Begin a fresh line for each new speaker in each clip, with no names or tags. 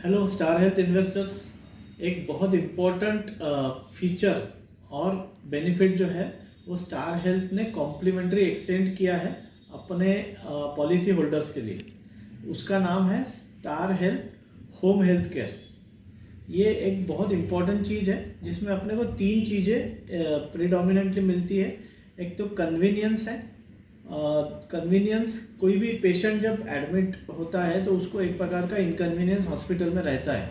Hello star health investors. एक बहुत important feature और बेनिफिट जो है वो स्टार हेल्थ ने कॉम्प्लीमेंट्री एक्सटेंड किया है अपने पॉलिसी होल्डर्स के लिए। उसका नाम है star health home health care. ये एक बहुत इम्पॉर्टेंट चीज़ है जिसमें अपने को तीन चीज़ें प्रीडोमिनेंटली मिलती है। एक तो कन्वीनियंस है। कन्वीनियंस, कोई भी पेशेंट जब एडमिट होता है तो उसको एक प्रकार का इनकन्वीनियंस हॉस्पिटल में रहता है,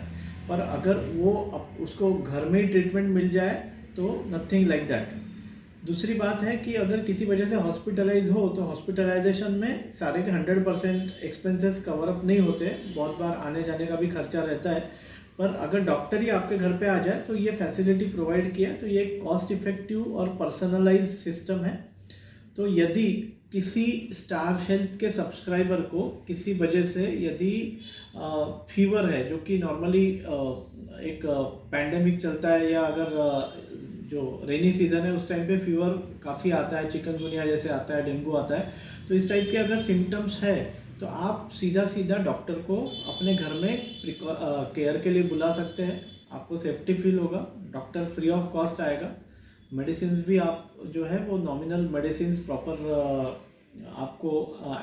पर अगर वो उसको घर में ही ट्रीटमेंट मिल जाए तो नथिंग लाइक दैट। दूसरी बात है कि अगर किसी वजह से हॉस्पिटलाइज हो तो हॉस्पिटलाइजेशन में सारे के 100% एक्सपेंसेस कवर अप नहीं होते, बहुत बार आने जाने का भी खर्चा रहता है। पर अगर डॉक्टर ही आपके घर पे आ जाए तो ये फैसिलिटी प्रोवाइड किया है, तो ये एक कॉस्ट इफेक्टिव और पर्सनलाइज सिस्टम है। तो यदि किसी स्टार हेल्थ के सब्सक्राइबर को किसी वजह से यदि फीवर है, जो कि नॉर्मली एक पैंडेमिक चलता है, या अगर जो रेनी सीजन है उस टाइम पे फीवर काफ़ी आता है, चिकनगुनिया जैसे आता है, डेंगू आता है, तो इस टाइप के अगर सिम्टम्स है तो आप सीधा डॉक्टर को अपने घर में केयर के लिए बुला सकते हैं। आपको सेफ्टी फील होगा, डॉक्टर फ्री ऑफ कॉस्ट आएगा। मेडिसिन भी आप जो है वो नॉमिनल मेडिसिन प्रॉपर आपको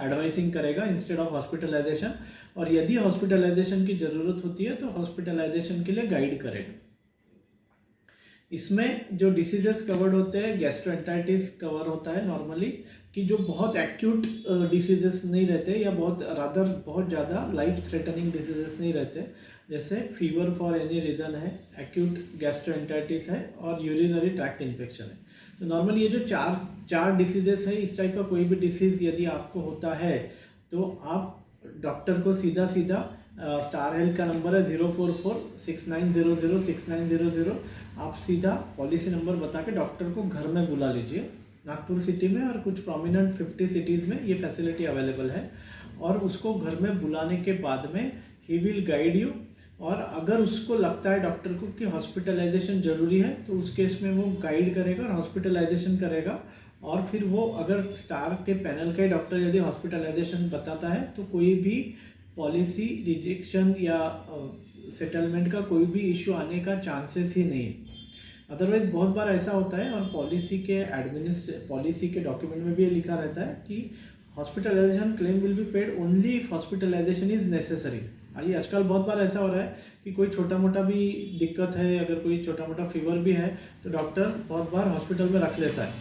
एडवाइसिंग करेगा इंस्टेड ऑफ हॉस्पिटलाइजेशन, और यदि हॉस्पिटलाइजेशन की ज़रूरत होती है तो हॉस्पिटलाइजेशन के लिए गाइड करेगा। इसमें जो डिसीजेस कवर्ड होते हैं, गैस्ट्रोएंटाइटिस कवर होता है नॉर्मली, कि जो बहुत एक्यूट डिसीजेस नहीं रहते, या बहुत ज़्यादा लाइफ थ्रेटनिंग डिसीजेस नहीं रहते, जैसे फीवर फॉर एनी रीज़न है, एक्यूट गैस्ट्रोएंटाइटिस है और यूरिनरी ट्रैक्ट इन्फेक्शन है। तो नॉर्मली ये जो चार डिसीजेस है, इस टाइप का कोई भी डिसीज़ यदि आपको होता है तो आप डॉक्टर को सीधा स्टार हेल्थ का नंबर है 04469006900। आप सीधा पॉलिसी नंबर बता के डॉक्टर को घर में बुला लीजिए। नागपुर सिटी में और कुछ प्रोमिनेंट 50 सिटीज़ में ये फैसिलिटी अवेलेबल है, और उसको घर में बुलाने के बाद में ही विल गाइड यू। और अगर उसको लगता है डॉक्टर को कि हॉस्पिटलाइजेशन ज़रूरी है तो उस केस में वो गाइड करेगा और हॉस्पिटलाइजेशन करेगा। और फिर वो अगर स्टार के पैनल का डॉक्टर यदि हॉस्पिटलाइजेशन बताता है तो कोई भी पॉलिसी रिजेक्शन या सेटलमेंट का कोई भी इशू आने का चांसेस ही नहीं है। अदरवाइज बहुत बार ऐसा होता है, और पॉलिसी के डॉक्यूमेंट में भी ये लिखा रहता है कि hospitalisation claim will be paid only if hospitalisation is necessary. आजकल बहुत बार ऐसा हो रहा है कि कोई छोटा मोटा भी दिक्कत है, अगर कोई छोटा मोटा फीवर भी है तो डॉक्टर बहुत बार हॉस्पिटल में रख लेता है,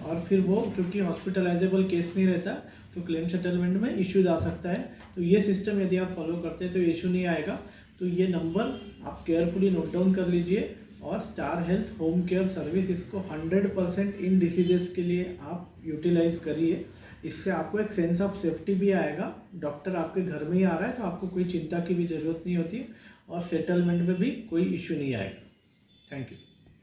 और फिर वो क्योंकि हॉस्पिटलाइजेबल केस नहीं रहता तो क्लेम सेटलमेंट में इश्यूज आ सकता है। तो ये सिस्टम यदि आप फॉलो करते हैं तो इशू नहीं आएगा। तो ये नंबर आप केयरफुली नोट डाउन कर लीजिए, और star health home care service इसको 100% इन डिसीजेस के लिए आप यूटिलाइज करिए। इससे आपको एक सेंस ऑफ सेफ्टी भी आएगा। डॉक्टर आपके घर में ही आ रहा है तो आपको कोई चिंता की भी ज़रूरत नहीं होती, और सेटलमेंट में भी कोई इशू नहीं आएगा। Thank you.